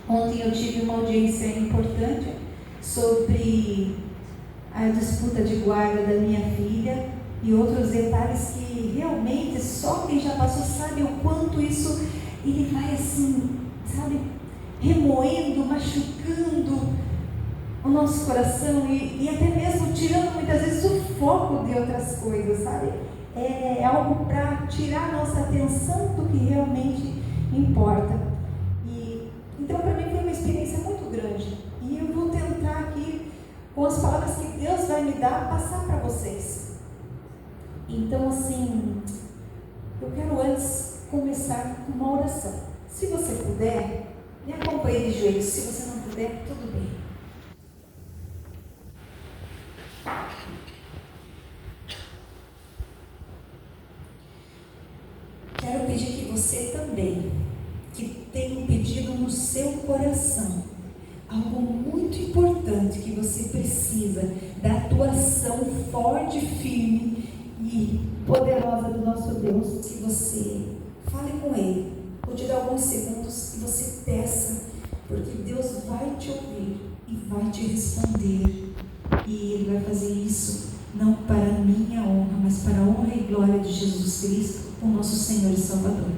Ontem eu tive uma audiência importante sobre a disputa de guarda da minha filha e outros detalhes que realmente só quem já passou sabe o quanto isso ele vai assim, sabe, remoendo, machucando o nosso coração e até mesmo tirando muitas vezes o foco de outras coisas, sabe? É algo para tirar a nossa atenção do que realmente importa. Então para mim foi uma experiência muito grande e eu vou tentar aqui, com as palavras que Deus vai me dar, passar para vocês. Então assim, eu quero antes começar com uma oração. Se você puder, me acompanhe de joelhos. Se você não puder, tudo bem. Quero pedir que você também, que tem um pedido no seu coração, algo muito importante que você precisa da atuação forte, firme e poderosa do nosso Deus, que você fale com Ele. Vou te dar alguns segundos e você peça, porque Deus vai te ouvir e vai te responder. E Ele vai fazer isso não para a minha honra, mas para a honra e glória de Jesus Cristo, o nosso Senhor e Salvador.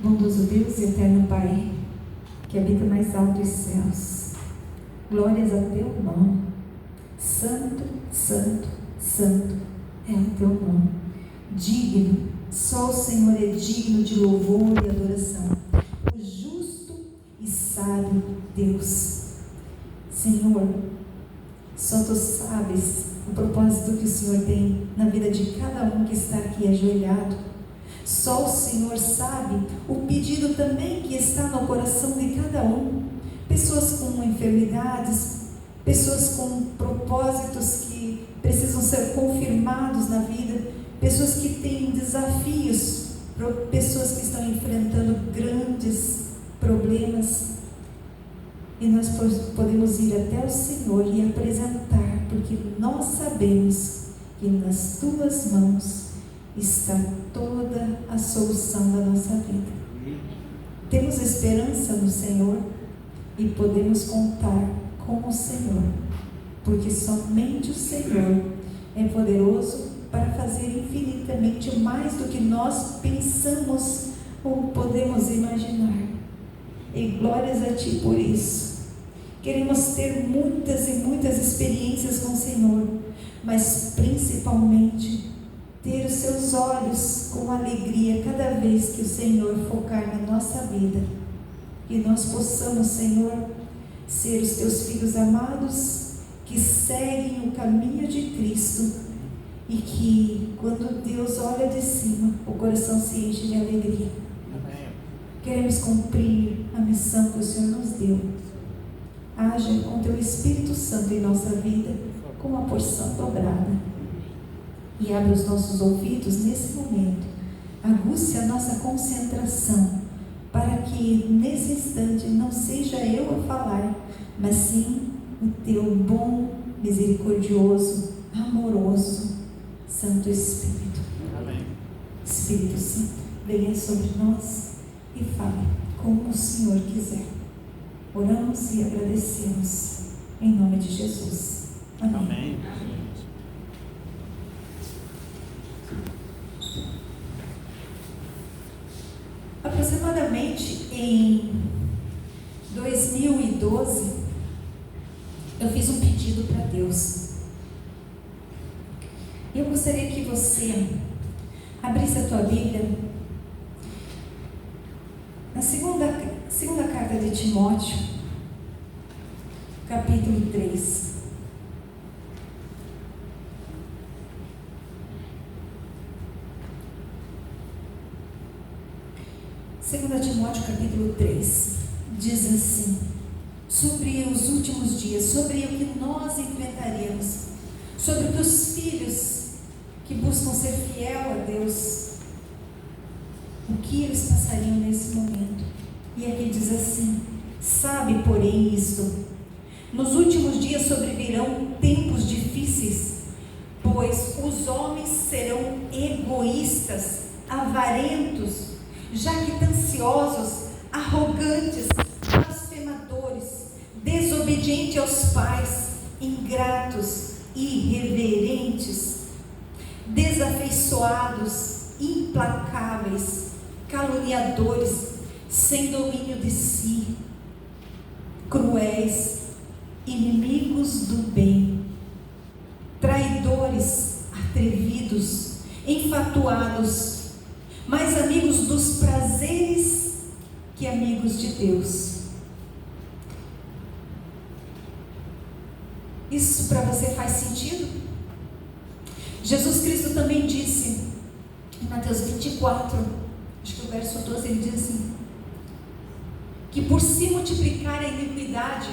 Bondoso Deus e eterno Pai, que habita mais altos céus, glórias ao teu nome. Santo, santo, santo é o teu nome. Digno, só o Senhor é digno de louvor e adoração. O justo e sábio Deus. Senhor, só tu sabes o propósito que o Senhor tem na vida de cada um que está aqui ajoelhado. Só o Senhor sabe o pedido também que está no coração de cada um. Pessoas com enfermidades, pessoas com propósitos que precisam ser confirmados na vida, pessoas que têm desafios, pessoas que estão enfrentando grandes problemas. E nós podemos ir até o Senhor e apresentar, porque nós sabemos que nas tuas mãos está toda a solução da nossa vida. Temos esperança no Senhor e podemos contar com o Senhor, porque somente o Senhor é poderoso para fazer infinitamente mais do que nós pensamos ou podemos imaginar. E glórias a Ti por isso. Queremos ter muitas e muitas experiências com o Senhor, mas principalmente ter os seus olhos com alegria cada vez que o Senhor focar na nossa vida. Que nós possamos, Senhor, ser os teus filhos amados, que seguem o caminho de Cristo, e que quando Deus olha de cima, o coração se enche de alegria. Amém. Queremos cumprir a missão que o Senhor nos deu. Haja com teu Espírito Santo em nossa vida, com uma porção dobrada. E abre os nossos ouvidos nesse momento, aguce a nossa concentração, para que nesse instante não seja eu a falar, mas sim o teu bom, misericordioso, amoroso Santo Espírito. Amém. Espírito Santo, venha sobre nós e fale como o Senhor quiser. Oramos e agradecemos em nome de Jesus. Amém. Amém. Aproximadamente em 2012, eu fiz um pedido para Deus. Eu gostaria que você abrisse a tua Bíblia na segunda carta de Timóteo, capítulo 3. Segunda Timóteo, capítulo 3, diz assim, sobre os últimos dias, sobre o que nós enfrentaremos, sobre o que os filhos que buscam ser fiel a Deus o que eles passariam nesse momento. E aqui diz assim: sabe, porém, isto: nos últimos dias sobrevirão tempos difíceis, pois os homens serão egoístas, avarentos, jactanciosos, arrogantes, blasfemadores, desobedientes aos pais, ingratos, irreverentes, desafeiçoados, implacáveis, caluniadores, sem domínio de si, cruéis, inimigos do bem, traidores, atrevidos, enfatuados, mais amigos dos prazeres que amigos de Deus. Isso para você faz sentido? Jesus Cristo também disse em Mateus 24, acho que o verso 12, ele diz assim: que por se multiplicar a iniquidade,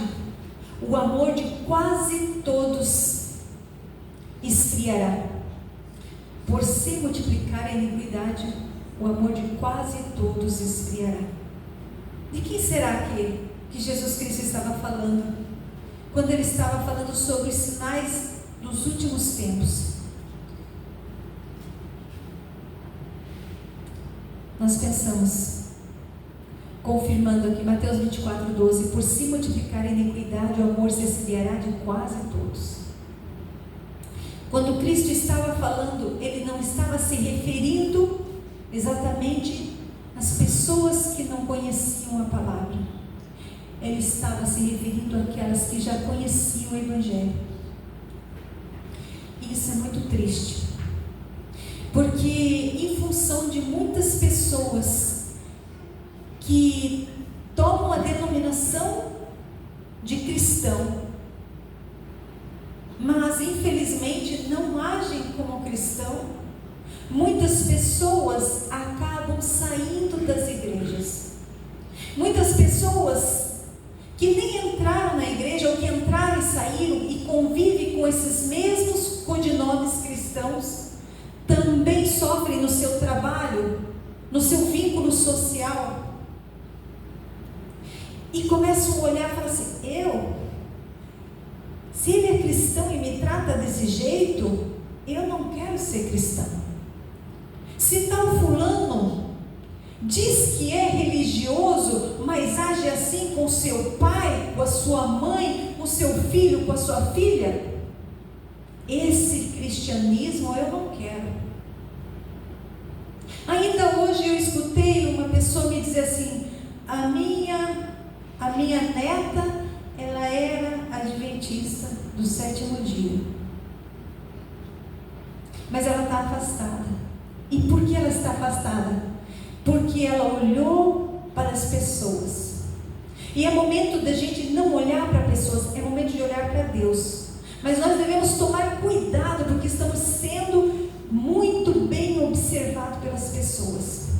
o amor de quase todos esfriará. Por se multiplicar a iniquidade, o amor de quase todos esfriará. De quem será que Jesus Cristo estava falando quando ele estava falando sobre os sinais dos últimos tempos? Nós pensamos, confirmando aqui Mateus 24, 12: por se multiplicar a iniquidade, o amor se esfriará de quase todos. Quando Cristo estava falando, ele não estava se referindo exatamente às pessoas que não conheciam a palavra. Ele estava se referindo àquelas que já conheciam o Evangelho. E isso é muito triste, porque em função de muitas pessoas que tomam a denominação de cristão, mas infelizmente não agem como cristão, muitas pessoas acabam saindo das igrejas. Muitas pessoas que nem entraram na igreja, ou que entraram e saíram e convivem com esses mesmos codinomes cristãos, também sofrem no seu trabalho, no seu vínculo social, e começam a olhar e falar assim: se ele é cristão e me trata desse jeito, eu não quero ser cristão. Se tal fulano diz que é religioso, mas age assim com seu pai, com a sua mãe, com seu filho, com a sua filha, esse cristianismo eu não quero. Ainda hoje eu escutei uma pessoa me dizer assim: a minha neta, ela era adventista do sétimo dia, mas ela está afastada. E por que ela está afastada? Porque ela olhou para as pessoas. E é momento da gente não olhar para pessoas, é momento de olhar para Deus. Mas nós devemos tomar cuidado, porque estamos sendo muito bem observados pelas pessoas.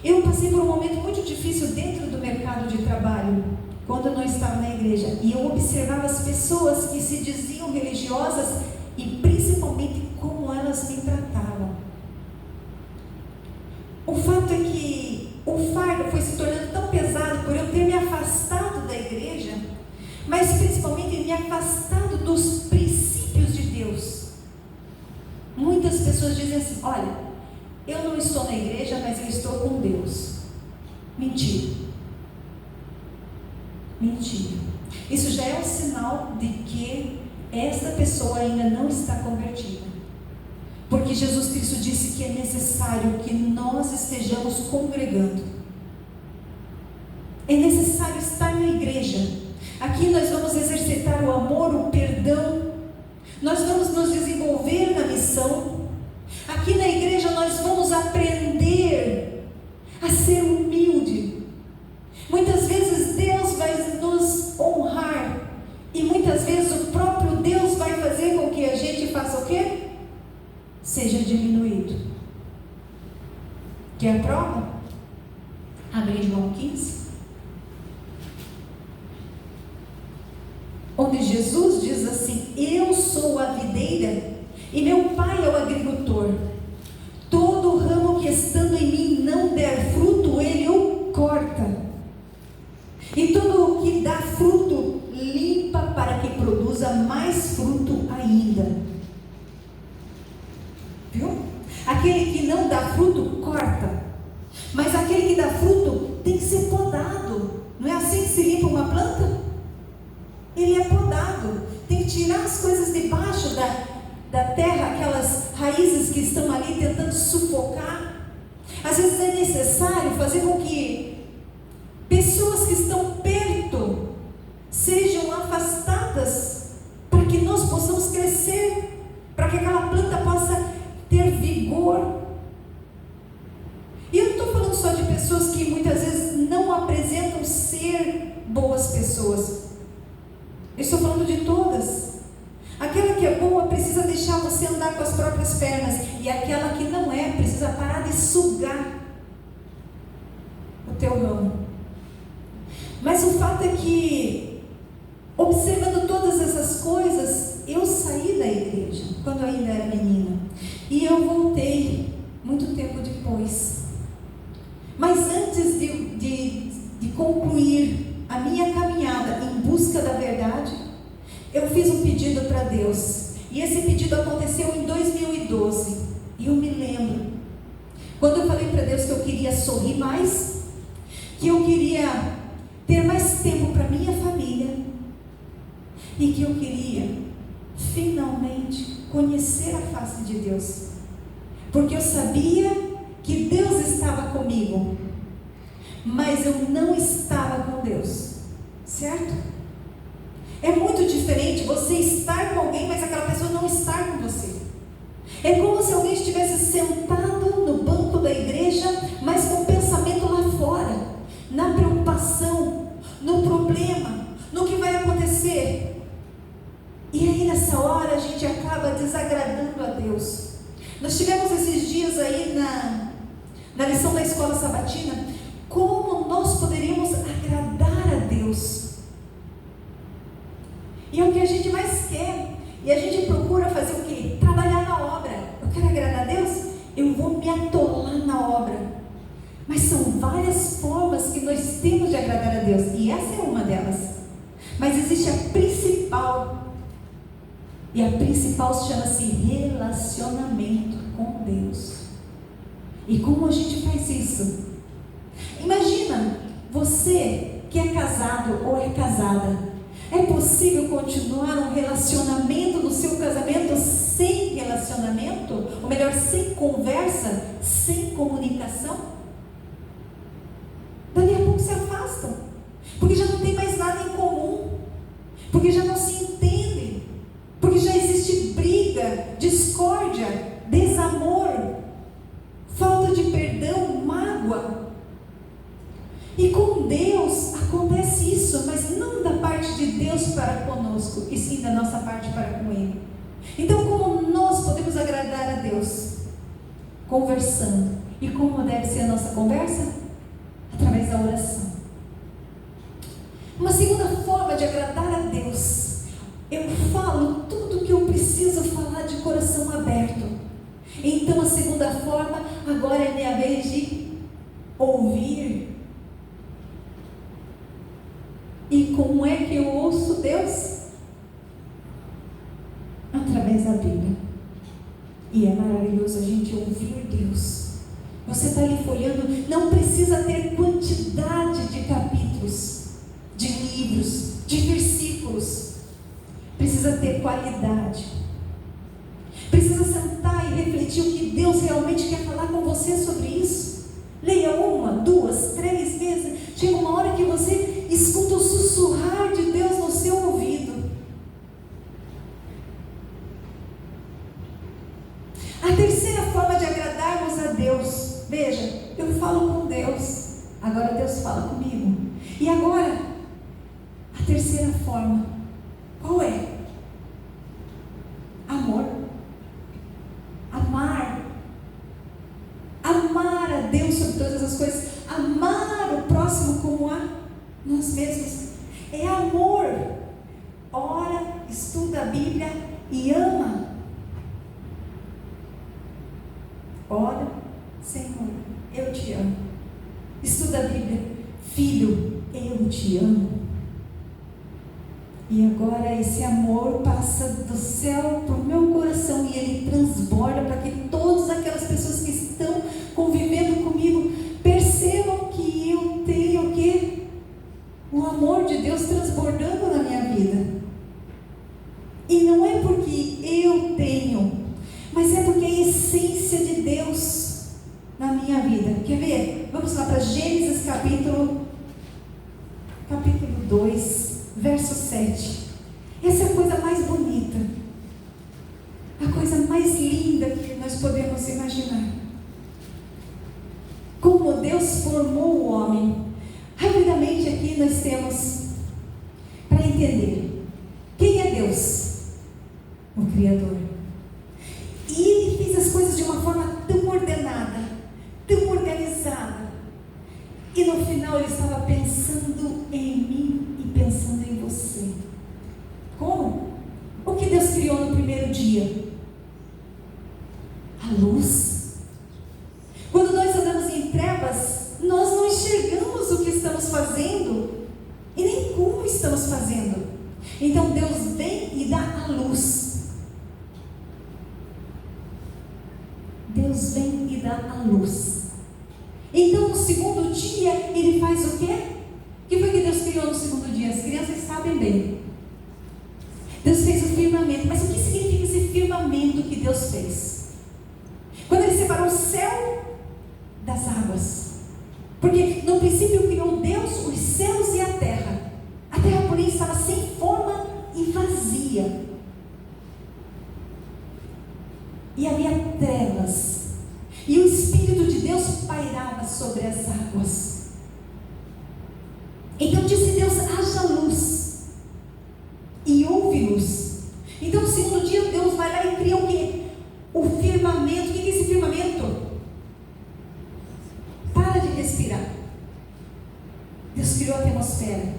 Eu passei por um momento muito difícil dentro do mercado de trabalho, quando eu não estava na igreja, e eu observava as pessoas que se diziam religiosas e principalmente como elas me tratavam. O fato é que o fardo foi se tornando tão pesado por eu ter me afastado da igreja, mas principalmente me afastado dos princípios de Deus. Muitas pessoas dizem assim: olha, eu não estou na igreja, mas eu estou com Deus. Mentira. Mentira. Isso já é um sinal de que esta pessoa ainda não está convertida. Porque Jesus Cristo disse que é necessário que nós estejamos congregando. É necessário estar na igreja. Aqui nós vamos exercitar o amor, o perdão. Nós vamos nos desenvolver na missão. Aqui na igreja nós vamos aprender a ser humilde. Muitas vezes Deus vai nos honrar, e muitas vezes o próprio Deus vai fazer com que a gente faça o quê? Seja diminuído. Quer a prova? Abre João 15, onde Jesus diz assim: eu sou a videira e meu pai é o agricultor. Todo ramo que estando em mim não der dá fruto tem que ser podado. Não é assim que se limpa uma planta? Ele é podado. Tem que tirar as coisas debaixo da terra, aquelas raízes que estão ali tentando sufocar. Às vezes é necessário fazer com que pessoas que estão perto sejam afastadas, para que nós possamos crescer, para que aquela planta possa ter vigor. E eu não estou falando só de pessoas que muitas vezes não apresentam ser boas pessoas. Eu estou falando de todas. Aquela que é boa precisa deixar você andar com as próprias pernas, e aquela que não é, precisa parar de sugar o teu ramo. Mas o fato é que, observando todas essas coisas, eu saí da igreja, quando eu ainda era menina, e eu voltei muito tempo depois. Mas antes de concluir a minha caminhada em busca da verdade, eu fiz um pedido para Deus, e esse pedido aconteceu em 2012, e eu me lembro, quando eu falei para Deus que eu queria sorrir mais, que eu queria ter mais tempo para minha família, e que eu queria finalmente conhecer a face de Deus, porque eu sabia que Deus estava comigo, mas eu não estava com Deus, certo? É muito diferente você estar com alguém, mas aquela pessoa não estar com você. É como se alguém estivesse sentado no banco da igreja, mas com o pensamento lá fora, na preocupação, no problema, no que vai acontecer. E aí nessa hora a gente acaba desagradando a Deus. Nós tivemos esses dias aí na lição da escola sabatina, como nós poderíamos agradar a Deus. E é o que a gente mais quer. E a gente procura fazer o quê? Trabalhar na obra. Eu quero agradar a Deus? Eu vou me atolar na obra. Mas são várias formas que nós temos de agradar a Deus, e essa é uma delas. Mas existe a principal, e a principal chama-se relacionamento com Deus. E como a gente faz isso? Imagina você que é casado ou é casada. É possível continuar um relacionamento no seu casamento sem relacionamento? Ou melhor, sem conversa, sem comunicação? Dali a pouco se afastam, porque já não tem mais nada em comum, porque já não se entendem, porque já existe briga, discórdia, desamor, falta de perdão, mágoa. E com Deus acontece isso, mas não da parte de Deus para conosco, e sim da nossa parte para com Ele. Então, como nós podemos agradar a Deus? Conversando. E como deve ser a nossa conversa? Através da oração. Uma segunda forma de agradar a Deus: eu falo tudo o que eu preciso falar de coração aberto. Então a segunda forma, agora é minha vez de ouvir. E como é que eu ouço Deus? Através da Bíblia. E é maravilhoso a gente ouvir Deus. Você está ali folheando, não precisa ter quantidade de capítulos, de livros, de versículos. Precisa ter qualidade. Precisa sentar e refletir o que Deus realmente quer falar com você sobre isso. Leia 1, 2, 3 vezes. Chega uma hora que você escuta o sussurrar de Deus no seu ouvido. A terceira forma de agradarmos a Deus, veja, eu falo com Deus, agora Deus fala comigo. E agora, a terceira forma, qual é? Amor. Amar a Deus sobre todas as coisas, amar o próximo como a nós mesmos, é amor. Ora, estuda a Bíblia e ama. Ora, Senhor, eu te amo. Estuda a Bíblia, filho, eu te amo. E agora esse amor passa do céu para o meu coração e ele transborda para que todas aquelas pessoas que estão convivendo comigo percebam vamos lá para Gênesis capítulo 2, verso 7. Essa é a coisa mais bonita, a coisa mais linda que nós podemos imaginar. Como Deus formou o homem. Rapidamente aqui nós temos para entender quem é Deus, o Criador. E Ele fez as coisas de uma forma tão ordenada, tão organizada. E no final Ele estava pensando em mim e pensando em você. Como? O que Deus criou no primeiro dia? A luz. Quando nós andamos em trevas, nós não enxergamos o que estamos fazendo e nem como estamos fazendo. Então Deus vem e dá a luz. Deus vem e dá a luz. Então no segundo dia Ele faz o quê? O que foi que Deus criou no segundo dia? As crianças sabem bem. Deus fez o firmamento. Mas o que significa esse firmamento que Deus fez? Quando Ele separou o céu das águas. Porque no princípio criou Deus os céus e a terra. A terra, porém, estava sem forma e vazia. E havia trevas. E o Espírito de Deus pairava sobre as águas. Então disse Deus: haja luz. E houve luz. Então no segundo dia Deus vai lá e cria o quê? O firmamento. O que é esse firmamento? Para de respirar. Deus criou a atmosfera.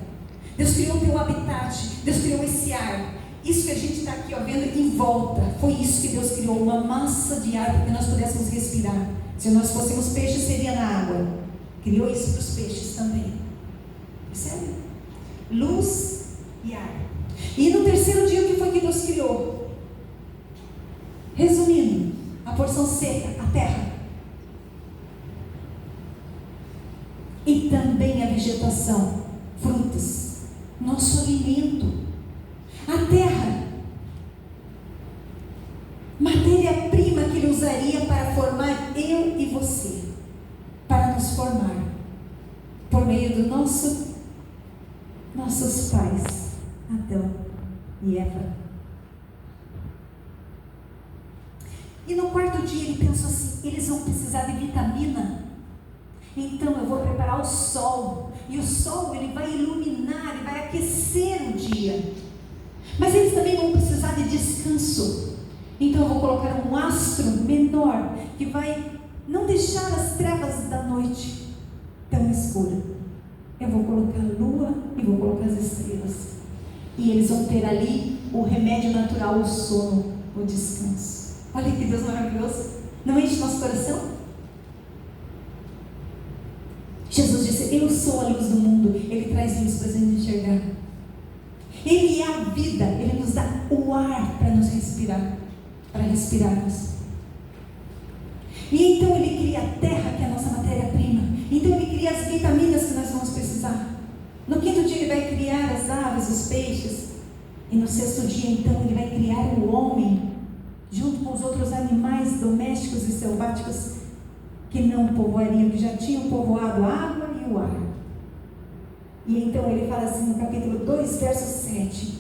Deus criou o teu habitat. Deus criou esse ar. Isso que a gente está aqui vendo em volta. Foi isso que Deus criou. Uma massa de ar para que nós pudéssemos respirar. Se nós fôssemos peixes, seria na água. Criou isso para os peixes também. Percebe? Luz e ar. E no terceiro dia, o que foi que Deus criou? Resumindo, a porção seca, a terra. E também a vegetação, frutas, nosso alimento. A terra, matéria-prima que Ele usaria para formar eu e você, para nos formar, por meio do nossos pais, Adão e Eva. E no quarto dia Ele pensou assim: eles vão precisar de vitamina, então eu vou preparar o sol, e o sol ele vai iluminar, ele vai aquecer o dia, mas eles também vão precisar de descanso, então eu vou colocar um astro menor, que vai não deixar as trevas da noite tão escuras. Eu vou colocar a lua e vou colocar as estrelas, e eles vão ter ali o remédio natural, o sono, o descanso. Olha que Deus maravilhoso, não enche nosso coração? Jesus disse: eu sou a luz do mundo. Ele traz luz para a gente enxergar. Ele é a vida. Ele nos dá o ar para nos respirar, para respirarmos. E então Ele cria a terra, que é a nossa matéria-prima. Então Ele cria as vitaminas que nós vamos precisar. No quinto dia Ele vai criar as aves, os peixes. E no sexto dia então Ele vai criar o homem, junto com os outros animais domésticos e selváticos que não povoariam, que já tinham povoado a água e o ar. E então Ele fala assim no capítulo 2, verso 7: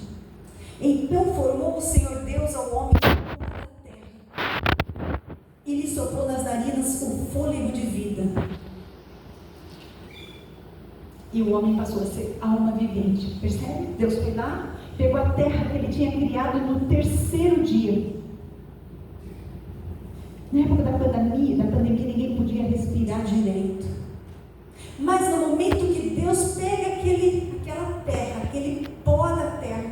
então formou o Senhor Deus ao homem da terra, e lhe soprou nas narinas o fôlego de vida, e o homem passou a ser alma vivente. Percebe? Deus foi lá, pegou a terra que Ele tinha criado no terceiro dia. Na época da pandemia ninguém podia respirar direito. Mas no momento que Deus pega aquela terra, aquele pó da terra,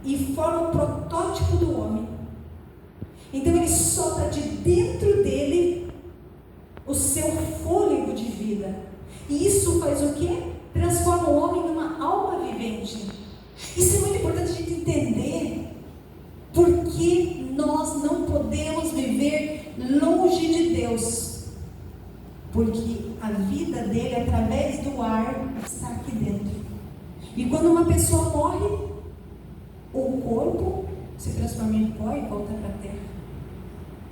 e forma o protótipo do homem, então Ele sopra de dentro dele o seu fôlego de vida. E isso faz o quê? Transforma o homem numa alma vivente. Isso é muito importante a gente entender. Porque nós não podemos viver longe de Deus, porque a vida dele, através do ar, está aqui dentro. E quando uma pessoa morre, o corpo se transforma em pó e volta para a terra.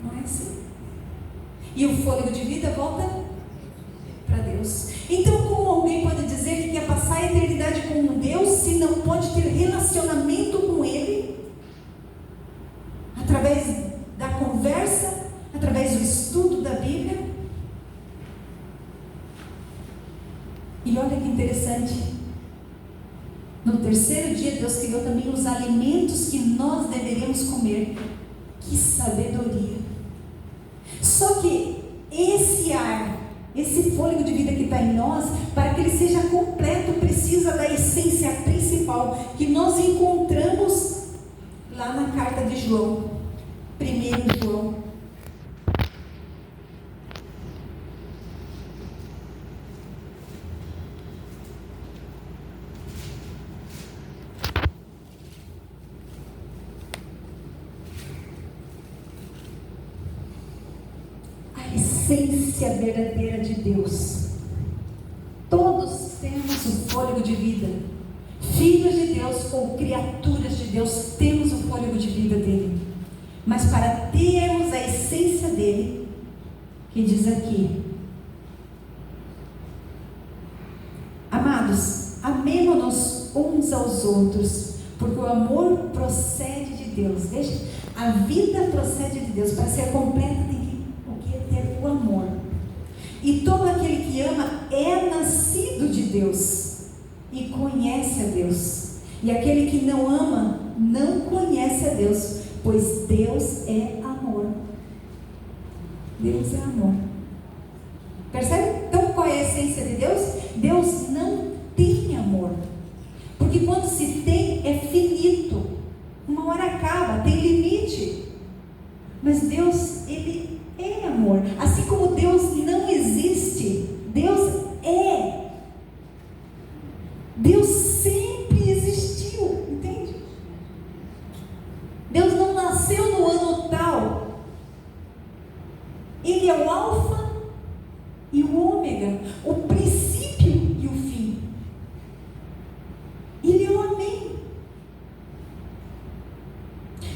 Não é assim? E o fôlego de vida volta para Deus. Então, como alguém pode dizer que quer passar a eternidade com Deus se não pode ter relacionamento com Ele? Através da conversa, através do estudo da Bíblia. E olha que interessante, no terceiro dia Deus criou também os alimentos que nós deveríamos comer. Que sabedoria! Só que esse ar, esse fôlego de vida que está em nós, para que ele seja completo, precisa da essência principal que nós encontramos lá na carta de João, 1 João. A essência verdadeira de Deus. Todos temos o fôlego de vida. Filhos de Deus ou criaturas de Deus, temos o fôlego de vida dele. Mas para termos a essência dele, que diz aqui: amados, amemo-nos uns aos outros, porque o amor procede de Deus. Veja, a vida procede de Deus. Para ser completa tem que ter o amor. E todo aquele que ama é nascido de Deus e conhece a Deus. E aquele que não ama não conhece a Deus, pois Deus é amor. Deus é amor. Percebe? Então qual é a essência de Deus? Deus não tem amor. Porque quando se tem, é finito. Uma hora acaba, tem limite. Mas Deus, Ele é amor. Assim como Deus não existe, Deus é. Deus sempre existiu, entende? Deus não nasceu no ano tal. Ele é o alfa e o ômega, o princípio e o fim. Ele é o amém.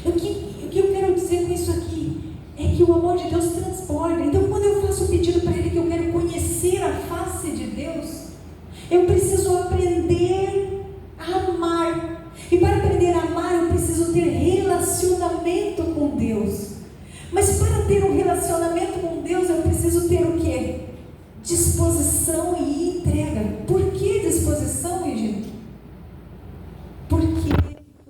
O que eu quero dizer com isso aqui é que o amor de Deus transborda. Então, quando eu faço um pedido para Ele que eu quero conhecer a face de Deus, eu preciso aprender a amar. E para aprender a amar, eu preciso ter relacionamento com Deus. Mas para ter um relacionamento com Deus, eu preciso ter o quê? Disposição e entrega. Por que disposição, Regina? Porque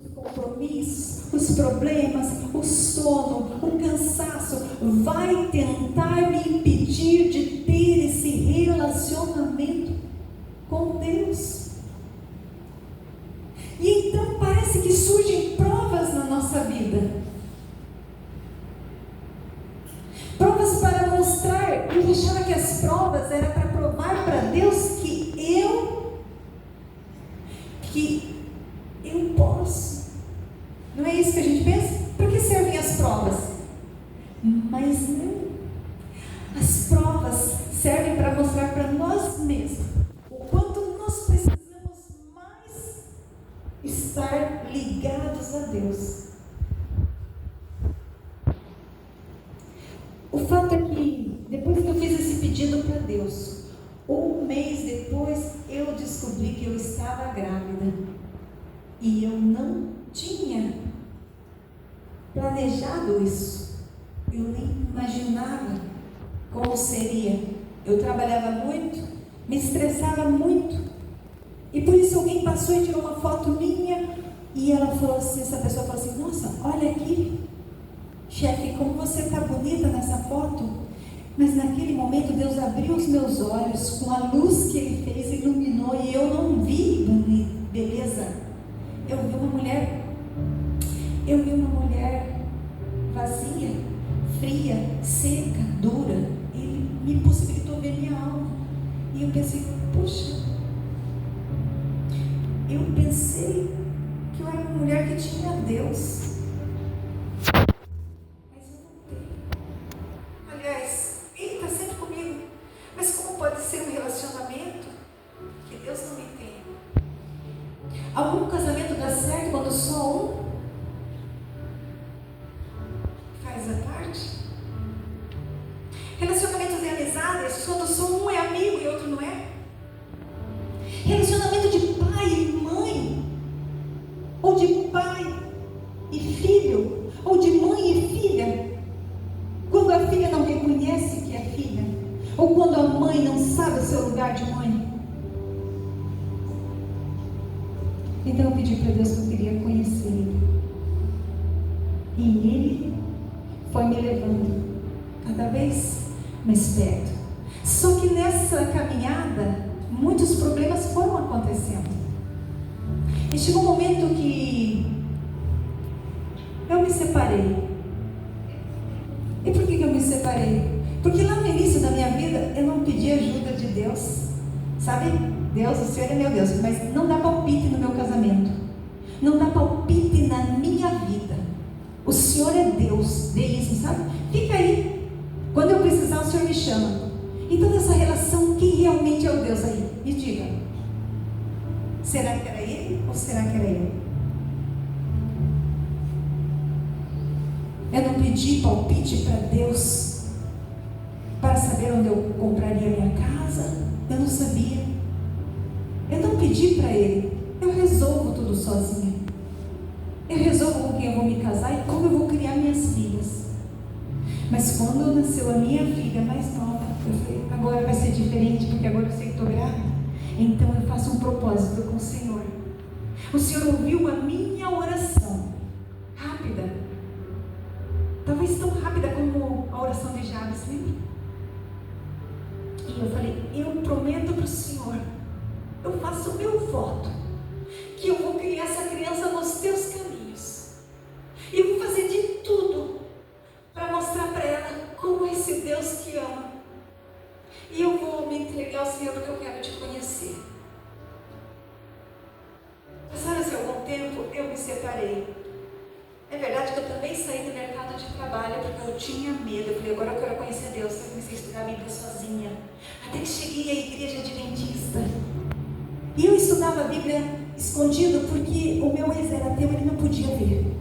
os compromissos, os problemas, o sono, o cansaço vai tentar me impedir de ter esse relacionamento com Deus. E então parece que surgem provas na nossa vida. Provas para mostrar. Eu achava que as provas eram para provar para Deus que eu posso. Não é isso que a gente pensa? Para que servem as provas? Mas não. As provas servem para mostrar para nós mesmos o quanto nós precisamos mais estar ligados a Deus. O fato é que depois que eu fiz esse pedido para Deus, um mês depois eu descobri que eu estava grávida. E eu não tinha planejado isso. Eu nem imaginava como seria. Eu trabalhava muito, me estressava muito. E por isso alguém passou e tirou uma foto minha. E ela falou assim, essa pessoa falou assim: nossa, olha aqui, chefe, como você está bonita nessa foto. Mas naquele momento Deus abriu os meus olhos com a luz que Ele fez, iluminou, e eu não vi beleza. Eu vi uma mulher vazia, fria, seca, dura. Ele me possibilitou ver minha alma. E eu pensei, puxa, eu pensei que eu era uma mulher que tinha Deus. Mas eu não tenho. Aliás, Ele está sempre comigo. Mas como pode ser um relacionamento que Deus não me tem? Algum casamento dá certo quando só um faz a parte? Relacionamentos de amizade, quando só um é amigo e outro não é? Então eu pedi para Deus que eu queria conhecer Ele. E Ele foi me levando cada vez mais perto. Só que nessa caminhada, muitos problemas foram acontecendo. E chegou um momento que eu me separei. E por que eu me separei? Porque lá no início da minha vida, eu não pedi ajuda de Deus. Sabe? Deus, o Senhor é meu Deus, mas não dá palpite no meu casamento. Não dá palpite na minha vida. O Senhor é Deus, deísmo, sabe? Fica aí. Quando eu precisar, o Senhor me chama. Então, nessa relação, quem realmente é o Deus aí? Me diga. Será que era Ele ou será que era eu? Eu não pedi palpite para Deus para saber onde eu compraria minha casa. Eu não sabia. Eu não pedi para Ele. Eu resolvo tudo sozinha. Eu resolvo com quem eu vou me casar e como eu vou criar minhas filhas. Mas quando nasceu a minha filha mais nova, eu falei, agora vai ser diferente, porque agora eu sei que estou grávida. Então eu faço um propósito com o Senhor. O Senhor ouviu a minha oração. Rápida. Talvez tão rápida como a oração de Jabes, lembra? E eu falei, eu prometo para o Senhor, eu faço o meu voto, que eu vou criar essa criança nos teus caminhos. E eu vou fazer de tudo para mostrar para ela como é esse Deus que ama. E eu vou me entregar ao Senhor porque eu quero te conhecer. Passaram-se algum tempo, eu me separei. É verdade que eu também saí do mercado de trabalho porque eu tinha medo. Eu falei, agora eu quero conhecer Deus. Eu comecei a estudar a Bíblia sozinha. Até que cheguei à igreja adventista. E eu estudava a Bíblia escondido porque o meu ex era ateu, ele não podia ver.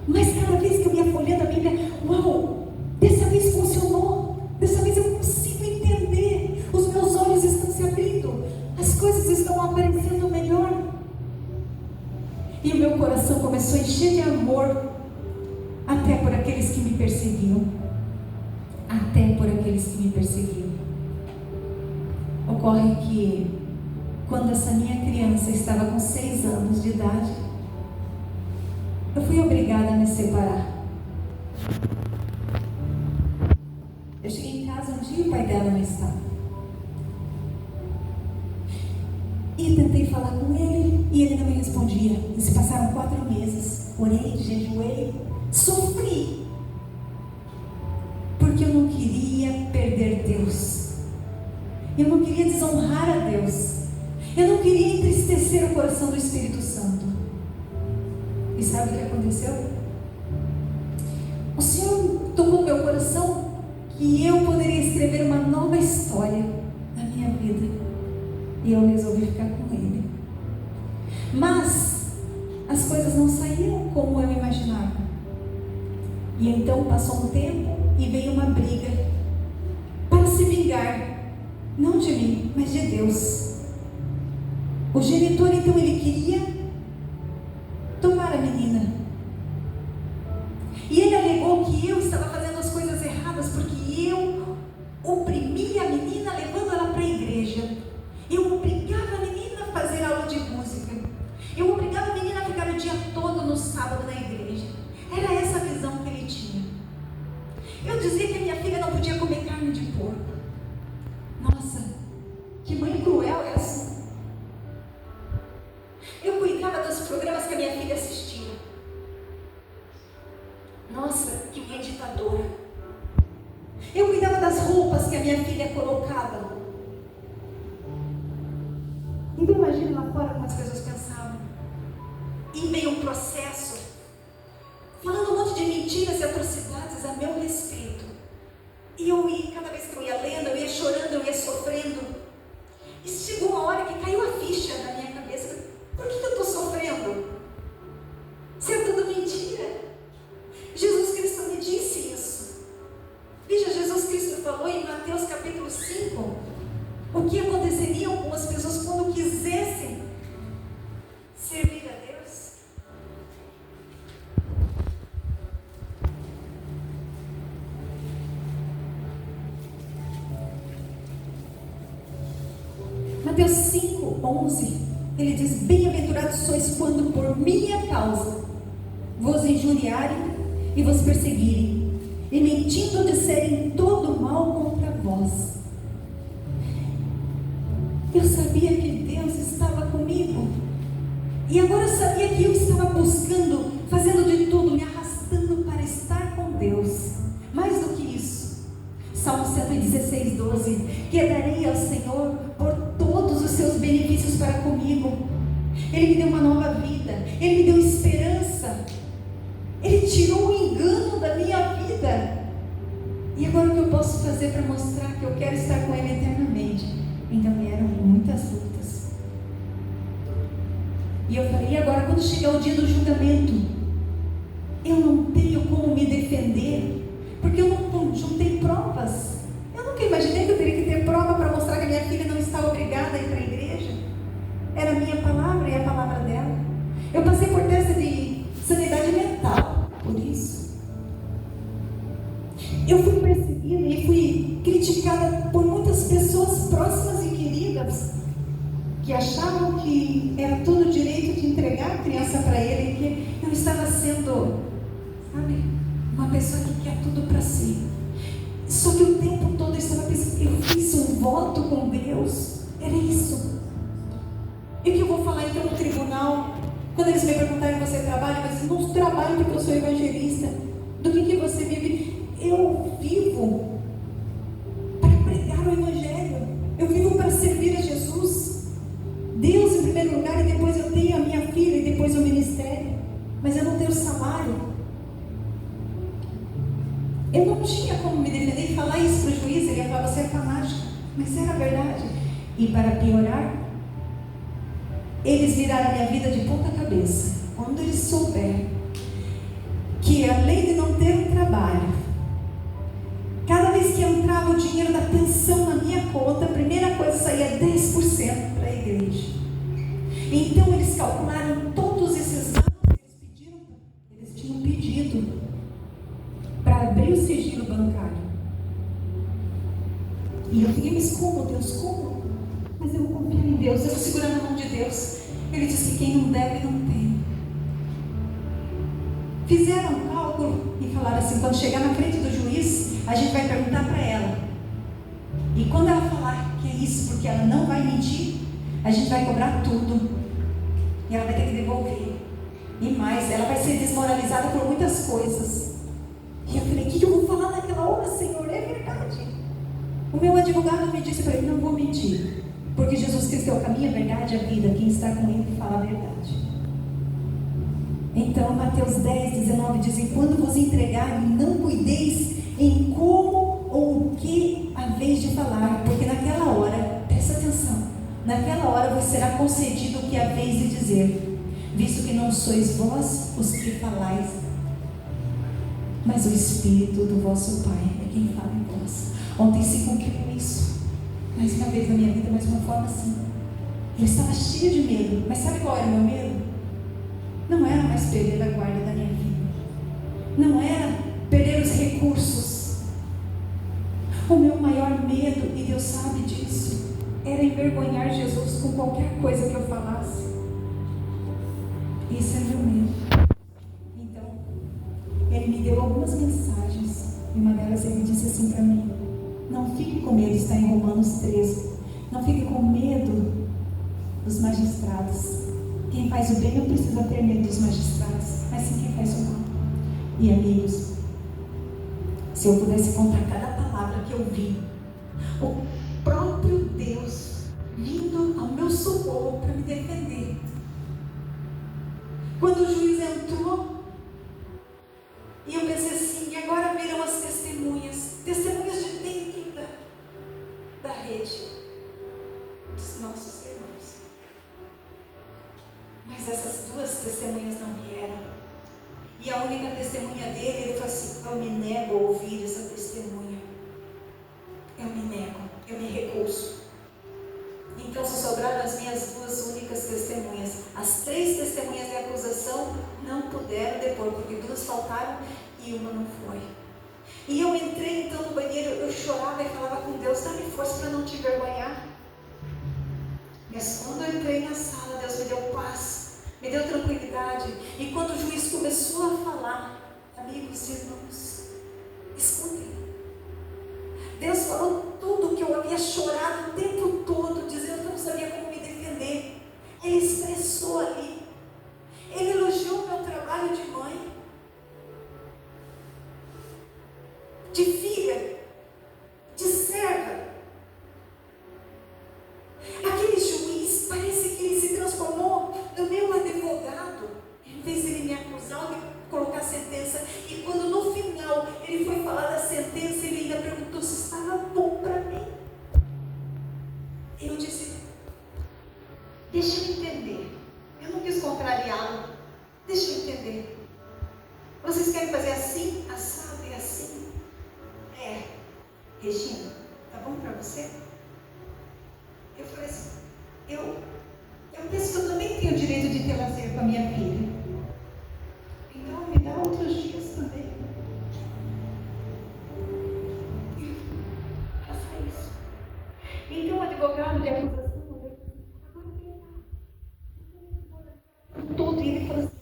Mas cada vez que eu ia folheando a Bíblia, uau, dessa vez funcionou. Dessa vez eu consigo entender. Os meus olhos estão se abrindo. As coisas estão aparecendo melhor. E o meu coração começou a encher de amor, até por aqueles que me perseguiam. Até por aqueles que me perseguiam. Ocorre que, quando essa minha criança estava com 6 anos de idade, eu fui obrigada a me separar. Eu cheguei em casa um dia e o pai dela não estava. E tentei falar com ele e ele não me respondia. E se passaram 4 meses. Orei, jejuei, sofri. Porque eu não queria perder Deus. Eu não queria desonrar a Deus. Eu não queria entristecer o coração do Espírito Santo. E sabe o que aconteceu? O Senhor tocou meu coração que eu poderia escrever uma nova história na minha vida. E eu resolvi ficar com ele. Mas as coisas não saíram como eu imaginava. E então passou um tempo e veio uma briga para se vingar, não de mim, mas de Deus. O genitor então ele queria tomar a menina. E ele alegou que eu estava fazendo as coisas erradas porque eu oprimia a menina levando ela para a igreja. Eu obrigava a menina a fazer aula de música. Eu obrigava a menina a ficar o dia todo no sábado na igreja. Era essa a visão que ele tinha. Eu dizia que a minha filha não podia comer carne de porco. Nossa, que mãe cruel essa. Eu cuidava dos programas que a minha filha assistia. Nossa, que mãe ditadora. Eu cuidava das roupas que a minha filha colocava. Então imagine lá fora como as pessoas pensavam. E veio um processo, falando um monte de mentiras e atrocidades a meu respeito. E eu ia, cada vez que eu ia lendo, eu ia chorando, eu ia sofrendo. E chegou uma hora que caiu a ficha na minha cabeça. Por que eu estou sofrendo? Se é tudo mentira. Jesus Cristo me disse isso. Veja, Jesus Cristo falou em Mateus capítulo 5, o que aconteceria com as pessoas quando quisessem servir a Deus. Mateus 5:11 Ele diz: bem-aventurados sois quando por minha causa vos injuriarem e vos perseguirem, e mentindo disserem todo mal contra vós. Eu sabia que Deus estava comigo, e agora eu sabia que eu estava buscando, fazendo de tudo, me arrastando para estar com Deus. Mais do que isso, Salmo 116, 12: que darei ao Senhor por todos os seus benefícios para comigo. Ele me deu uma nova vida, Ele me deu esperança, Ele tirou o engano da minha vida. E agora o que eu posso fazer para mostrar que eu quero estar com Ele eternamente? Então vieram muitas lutas. E eu falei: e agora, quando chegar o dia do julgamento, eu não tenho como me defender, porque eu não juntei provas. Eu nunca imaginei que eu teria que ter prova para mostrar que a minha filha não está obrigada a ir para a igreja. Era a minha palavra e a palavra dela. Eu passei por teste de sanidade mental por isso. Eu fui perseguida e fui criticada por muitas pessoas próximas e queridas, que achavam que era todo direito de entregar a criança para ele, que eu estava sendo, sabe, uma pessoa que quer tudo para si. Só que o tempo todo eu estava pensando: eu fiz um voto com Deus, era isso. E o que eu vou falar então no tribunal? Quando eles me perguntarem: você trabalha? Eu disse: não trabalho porque eu sou evangelista. Do que você vive? Eu vivo para pregar o evangelho. Eu vivo para servir a Jesus. Deus em primeiro lugar, e depois eu tenho a minha filha, e depois o ministério. Mas eu não tenho salário. Eu não tinha como me defender e falar isso para o juiz. Ele ia falar: você é fanática. Mas era verdade. E para piorar, eles viraram a minha vida de ponta cabeça. Quando eles souberam que, além de não ter um trabalho, cada vez que entrava o dinheiro da pensão na minha conta, a primeira coisa saía 10% para a igreja. Então eles calcularam todos esses anos. Eles tinham pedido para abrir o sigilo bancário. E eu fiquei: mas como, Deus, como? Mas eu confio em Deus, eu vou segurar na mão de Deus. Ele disse que quem não deve, não tem. Fizeram um cálculo e falaram assim: quando chegar na frente do juiz, a gente vai perguntar para ela. E quando ela falar que é isso, porque ela não vai mentir, a gente vai cobrar tudo. E ela vai ter que devolver. E mais, ela vai ser desmoralizada por muitas coisas. E eu falei: o que eu vou falar naquela hora, Senhor? É verdade. O meu advogado me disse para ele: não vou mentir, porque Jesus Cristo é o caminho, a verdade e a vida. Quem está com Ele fala a verdade. Então Mateus 10, 19 diz: e quando vos entregarem, não cuideis em como ou o que haveis de falar, porque naquela hora, presta atenção, naquela hora vos será concedido o que haveis de dizer, visto que não sois vós os que falais, mas o Espírito do vosso Pai é quem fala em vós. Ontem se cumpriu isso, mais uma vez na minha vida, mais uma forma assim. Eu estava cheia de medo, mas sabe qual era o meu medo? Não era mais perder a guarda da minha vida, não era perder os recursos. O meu maior medo, e Deus sabe disso, era envergonhar Jesus com qualquer coisa que eu falasse. Esse é meu medo. Então, Ele me deu algumas mensagens, e uma delas Ele disse assim para mim: não fique com medo, está em Romanos 13, não fique com medo dos magistrados. Quem faz o bem não precisa ter medo dos magistrados, mas sim quem faz o mal. E amigos, se eu pudesse contar cada palavra que eu vi, o próprio Deus vindo ao meu socorro para me defender. Quando o juiz entrou, e eu pensei assim: e agora virão as testemunhas de dentro da rede dos nossos irmãos. Mas essas duas testemunhas não vieram. E a única testemunha dele, ele falou assim: eu me nego a ouvir essa testemunha. Eu me nego, eu me recuso. Então só sobraram as minhas duas únicas testemunhas. As 3 testemunhas de acusação não puderam depor, porque 2 faltaram e uma não foi. E eu entrei então no banheiro, eu chorava e falava com Deus: dá-me força para não te envergonhar. Mas quando eu entrei na sala, Deus me deu paz, me deu tranquilidade. E quando o juiz começou a falar, amigos e irmãos, escutem. Deus falou tudo que eu havia chorado o tempo todo, dizendo que eu não sabia como me defender. Ele expressou ali. Ele elogiou o meu trabalho de mãe, de filha, de serva. Aquele juiz, parece que ele se transformou no meu advogado. Em vez de ele me acusar, ele colocar sentença. E quando no final ele foi falar da sentença, ele ainda perguntou se estava bom para mim. Eu disse, deixa eu entender. Eu não quis contrariá-lo. Deixa eu entender. Vocês querem fazer assim, assado e assim? Regina, tá bom para você? Eu falei assim, eu penso que eu também tenho o direito de ter lazer com a minha filha. Então me dá outros dias também. Faça isso. Então o advogado de acusação todo, e ele falou assim,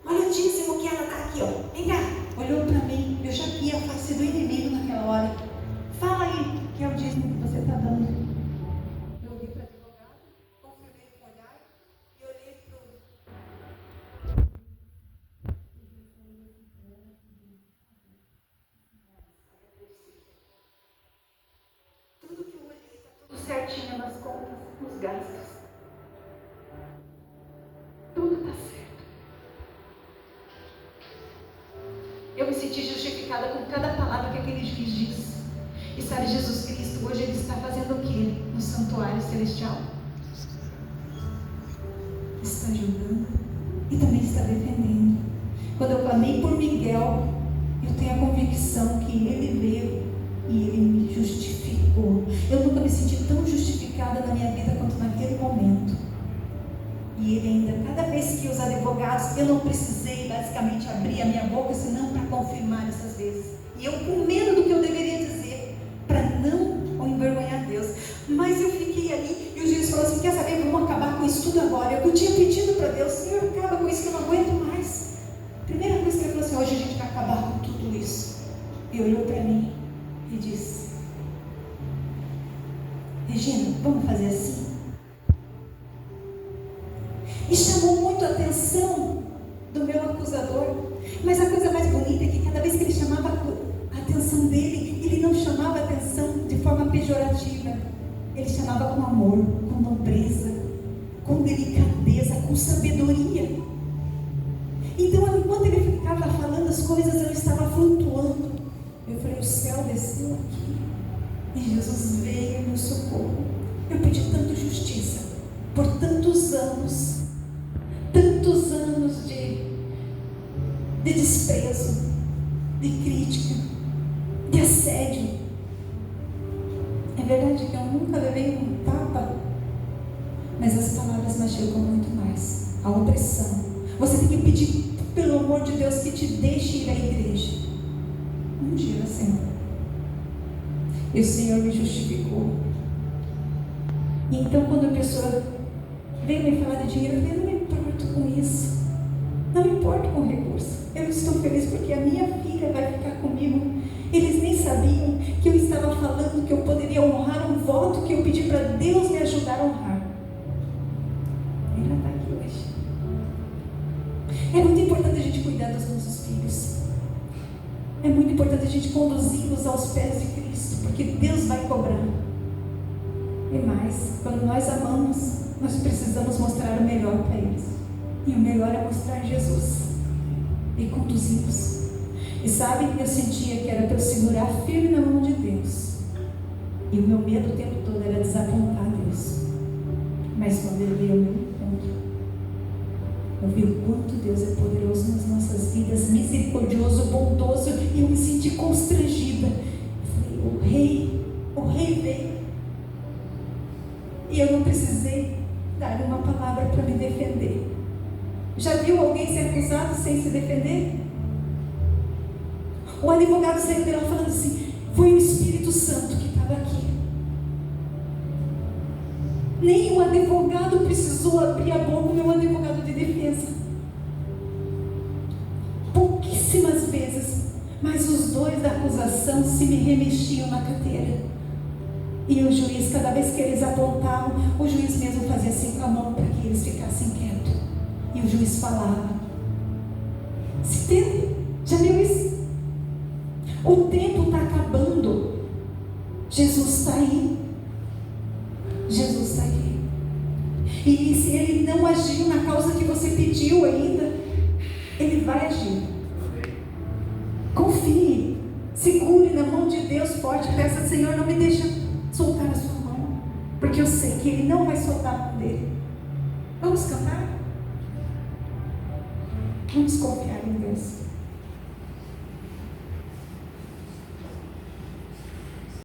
olha o dízimo que ela está aqui, ó. Vem cá. Olhou para mim, eu já vi a face do inimigo naquela hora. Fala aí, que é o dízimo que você está dando. Eu olhei para o advogado, confirmei com o olhar, e olhei para o... Tudo que eu olhei está tudo certinho nas contas, nos gastos. Tudo está certo. Eu me senti justificada com cada palavra que aquele juiz disse. E sabe, Jesus Cristo, hoje Ele está fazendo o quê? No santuário celestial? Está julgando e também está defendendo. Quando eu clamei por Miguel, eu tenho a convicção que ele veio e ele me justificou. Eu nunca me senti tão justificada na minha vida quanto naquele momento. E ele ainda, cada vez que os advogados, eu não precisei basicamente abrir a minha boca, senão para confirmar essas vezes. E eu com medo do que eu deveria dizer, para não envergonhar Deus. Mas eu fiquei ali e o juiz falou assim, quer saber, vamos acabar com isso tudo agora. Eu tinha pedido para Deus, Senhor, acaba com isso que eu não aguento mais. Primeira coisa que ele falou assim, hoje a gente vai acabar com tudo isso. E olhou para mim e disse, Regina, vamos fazer assim? E chamou muito a atenção do meu acusador. Mas a coisa mais bonita é que cada vez que ele chamava a atenção dele, ele não chamava a atenção de forma pejorativa. Ele chamava com amor, com nobreza, com delicadeza, com sabedoria. Então, enquanto ele ficava falando as coisas, eu estava flutuando. Eu falei, o céu desceu aqui. E Jesus veio em meu socorro. Eu pedi tanto justiça por tantos anos de desprezo, de crítica, de assédio. É verdade que eu nunca levei um tapa, mas as palavras machucam muito mais. A opressão. Você tem que pedir, pelo amor de Deus, que te deixe ir à igreja. Um dia, Senhor. E o Senhor me justificou. E então, quando a pessoa veio me falar de dinheiro, eu falei, não me importo com isso. Não me importo com o recurso. Eu estou feliz porque a minha filha vai ficar comigo. Eles nem sabiam que eu estava falando que eu poderia honrar um voto que eu pedi para Deus me ajudar a honrar. Ela está aqui hoje. É muito importante a gente cuidar dos nossos filhos. É muito importante a gente conduzi-los aos pés de Cristo, porque Deus vai cobrar. E mais, quando nós amamos, nós precisamos mostrar o melhor para eles. E o melhor é mostrar Jesus e conduzi-los. E sabe, eu sentia que era para eu segurar firme na mão de Deus. E o meu medo o tempo todo era desapontar Deus. Mas quando Ele veio ao meu encontro, eu vi o quanto Deus é poderoso nas nossas vidas, misericordioso, bondoso, e eu me senti constrangida. Eu falei, o rei veio. E eu não precisei dar uma palavra para me defender. Já viu alguém ser acusado sem se defender? O advogado saiu de lá falando assim, foi o Espírito Santo que estava aqui. Nem o advogado precisou abrir a boca, o meu advogado de defesa. Pouquíssimas vezes, mas os dois da acusação se me remexiam na cadeira. E o juiz, cada vez que eles apontavam, o juiz mesmo fazia assim com a mão para que eles ficassem quietos. E o juiz falava. Se tem, já viu isso? O tempo está acabando. Jesus está aí. Jesus está aí. E se Ele não agiu na causa que você pediu ainda, Ele vai agir. Confie. Segure na mão de Deus forte. Peça: Senhor, não me deixa soltar a sua mão, porque eu sei que Ele não vai soltar a mão dele. Vamos cantar? Vamos confiar em Deus.